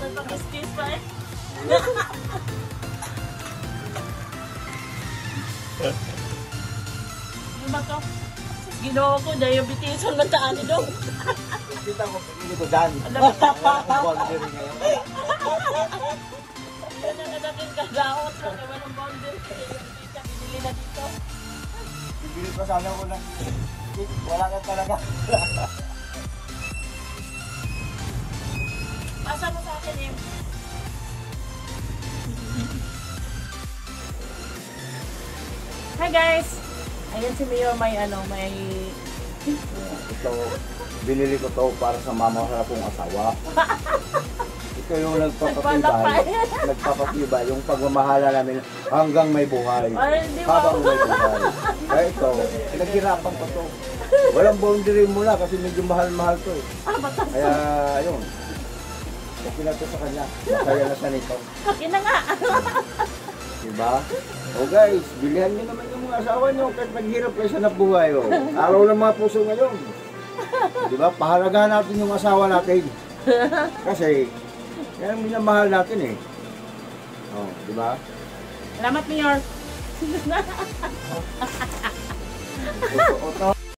Nagpag-kiss pa eh. Ano ba to? Ginawa ko, diabetisan na taan ito. Kita ko, hindi ko dyan. Alam mo, Boundary ngayon. yan ang natin kagaot. Naman ang boundary. Binili na dito. Bibili pa sana ko ng wala ka talaga. Pasa mo sa akin eh. Hi guys! Ayan si Mio may Ito, binili ko to para sa mama sa akong asawa. Ito yung nagpapatibay, yung pagmamahala namin hanggang may buhay. Ay, di ba? Habang may buhay. Kaya ito, naghirapan ko to. Walang boundary muna kasi medyo mahal-mahal to eh. Batas. Kaya, ayun. Okay na to sa kanya. Masaya na siya nito. Akin na nga. Diba? O guys, bilihan nyo naman yung mga asawa nyo kahit maghirap kayo sa nabuhay. O. Araw ng mga puso ngayon. Diba? Pahalagahan natin yung asawa natin. Kasi, yan ang minamahal natin eh. O, diba? Salamat, Mayor. O,